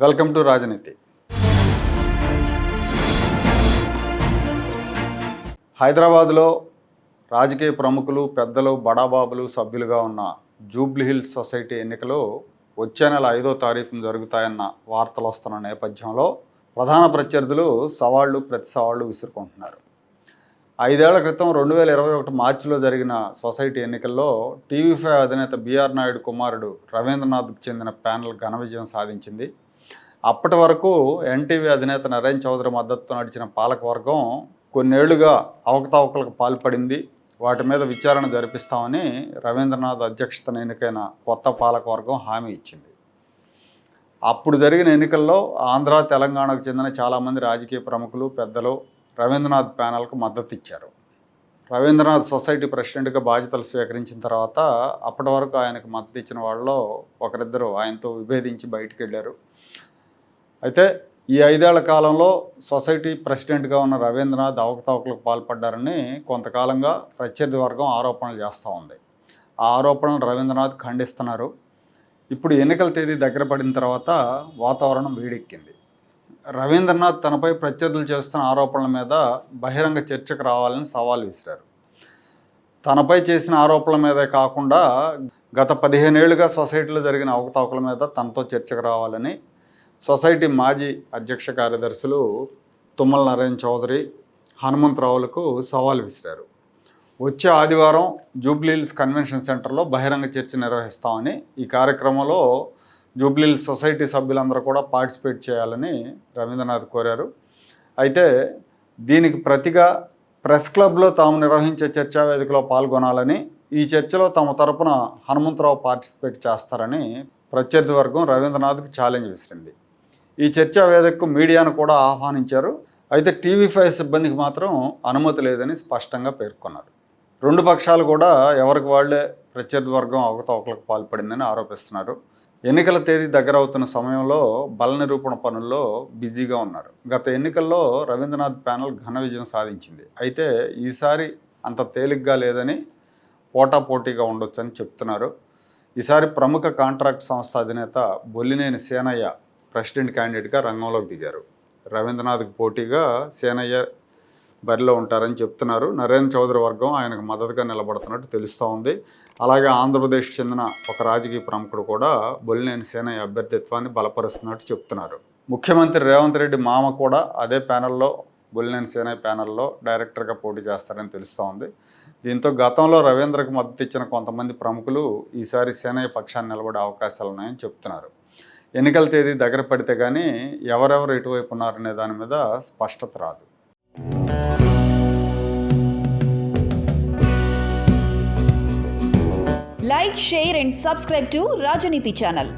Welcome to రాజనీతి. హైదరాబాద్లో రాజకీయ ప్రముఖులు, పెద్దలు, బడాబాబులు సభ్యులుగా ఉన్న జూబ్లీహిల్స్ సొసైటీ ఎన్నికలు వచ్చే నెల 5వ తారీఖున జరుగుతాయన్న వార్తలు వస్తున్న నేపథ్యంలో ప్రధాన ప్రత్యర్థులు ప్రతి సవాళ్లు విసురుకుంటున్నారు. 5 ఏళ్ల క్రితం 2021 మార్చిలో జరిగిన సొసైటీ ఎన్నికల్లో టీవీ5 అధినేత బిఆర్ నాయుడు కుమారుడు రవీంద్రనాథ్కు చెందిన ప్యానెల్ ఘన విజయం సాధించింది. అప్పటి వరకు ఎన్టీవీ అధినేత నరేన్ చౌదరి మద్దతుతో నడిచిన పాలకవర్గం కొన్నేళ్లుగా అవకతవకలకు పాల్పడింది. వాటి మీద విచారణ జరిపిస్తామని రవీంద్రనాథ్ అధ్యక్షతన ఎన్నికైన కొత్త పాలకవర్గం హామీ ఇచ్చింది. అప్పుడు జరిగిన ఎన్నికల్లో ఆంధ్ర, తెలంగాణకు చెందిన చాలామంది రాజకీయ ప్రముఖులు, పెద్దలు రవీంద్రనాథ్ ప్యానెల్కు మద్దతు ఇచ్చారు. రవీంద్రనాథ్ సొసైటీ ప్రెసిడెంట్గా బాధ్యతలు స్వీకరించిన తర్వాత అప్పటి వరకు ఆయనకు మద్దతు ఇచ్చిన వాళ్ళలో ఒకరిద్దరు ఆయనతో విభేదించి బయటికి వెళ్ళారు. అయితే ఈ 5 ఏళ్ల కాలంలో సొసైటీ ప్రెసిడెంట్గా ఉన్న రవీంద్రనాథ్ అవకతవకలకు పాల్పడ్డారని కొంతకాలంగా ప్రత్యర్థి వర్గం ఆరోపణలు చేస్తూ ఉంది. ఆ ఆరోపణలు రవీంద్రనాథ్ ఖండిస్తున్నారు. ఇప్పుడు ఎన్నికల తేదీ దగ్గర పడిన తర్వాత వాతావరణం వేడెక్కింది. రవీంద్రనాథ్ తనపై ప్రత్యర్థులు చేస్తున్న ఆరోపణల మీద బహిరంగ చర్చకు రావాలని సవాల్ విసిరారు. తనపై చేసిన ఆరోపణల మీదే కాకుండా గత 15 ఏళ్లుగా సొసైటీలో జరిగిన అవకతవకల మీద తనతో చర్చకు రావాలని సొసైటీ మాజీ అధ్యక్ష కార్యదర్శులు తుమ్మల నరేన్ చౌదరి, హనుమంతరావులకు సవాల్ విసిరారు. వచ్చే ఆదివారం జూబ్లీహిల్స్ కన్వెన్షన్ సెంటర్లో బహిరంగ చర్చ నిర్వహిస్తామని, ఈ కార్యక్రమంలో జూబ్లీహిల్స్ సొసైటీ సభ్యులందరూ కూడా పార్టిసిపేట్ చేయాలని రవీంద్రనాథ్ కోరారు. అయితే దీనికి ప్రతిగా ప్రెస్ క్లబ్లో తాము నిర్వహించే చర్చా వేదికలో పాల్గొనాలని, ఈ చర్చలో తమ తరపున హనుమంతరావు పార్టిసిపేట్ చేస్తారని ప్రత్యర్థి వర్గం రవీంద్రనాథ్కి ఛాలెంజ్ విసిరింది. ఈ చర్చా వేదికకు మీడియాను కూడా ఆహ్వానించారు. అయితే టీవీ5 సిబ్బందికి మాత్రం అనుమతి లేదని స్పష్టంగా పేర్కొన్నారు. రెండు పక్షాలు కూడా ఎవరికి వాళ్లే ప్రత్యర్థి వర్గం అవకతవకలకు పాల్పడిందని ఆరోపిస్తున్నారు. ఎన్నికల తేదీ దగ్గర అవుతున్న సమయంలో బల నిరూపణ పనుల్లో బిజీగా ఉన్నారు. గత ఎన్నికల్లో రవీంద్రనాథ్ ప్యానెల్ ఘన విజయం సాధించింది. అయితే ఈసారి అంత తేలిగ్గా లేదని, పోటాపోటీగా ఉండొచ్చని చెప్తున్నారు. ఈసారి ప్రముఖ కాంట్రాక్ట్ సంస్థ అధినేత బొల్లినేని సేనయ్య ప్రెసిడెంట్ క్యాండిడేట్గా రంగంలోకి దిగారు. రవీంద్రనాథ్కి పోటీగా సేనయ్య బరిలో ఉంటారని చెప్తున్నారు. నరేన్ చౌదరి వర్గం ఆయనకు మద్దతుగా నిలబడుతున్నట్టు తెలుస్తూ ఉంది. అలాగే ఆంధ్రప్రదేశ్కి చెందిన ఒక రాజకీయ ప్రముఖుడు కూడా బొల్లినేని సేనయ్య అభ్యర్థిత్వాన్ని బలపరుస్తున్నట్టు చెప్తున్నారు. ముఖ్యమంత్రి రేవంత్ రెడ్డి మామ కూడా అదే ప్యానెల్లో, బొల్లినేని సేనయ్య ప్యానెల్లో డైరెక్టర్గా పోటీ చేస్తారని తెలుస్తూ ఉంది. దీంతో గతంలో రవీంద్రకు మద్దతు ఇచ్చిన కొంతమంది ప్రముఖులు ఈసారి సేనయ్య పక్షాన్ని నిలబడే అవకాశాలు ఉన్నాయని చెప్తున్నారు. ఎన్నికల తేదీ దగ్గర పడితే కానీ ఎవరెవరు ఎటువైపు ఉన్నారనే దాని మీద స్పష్టత రాదు. Like, share and subscribe to Rajaniti channel.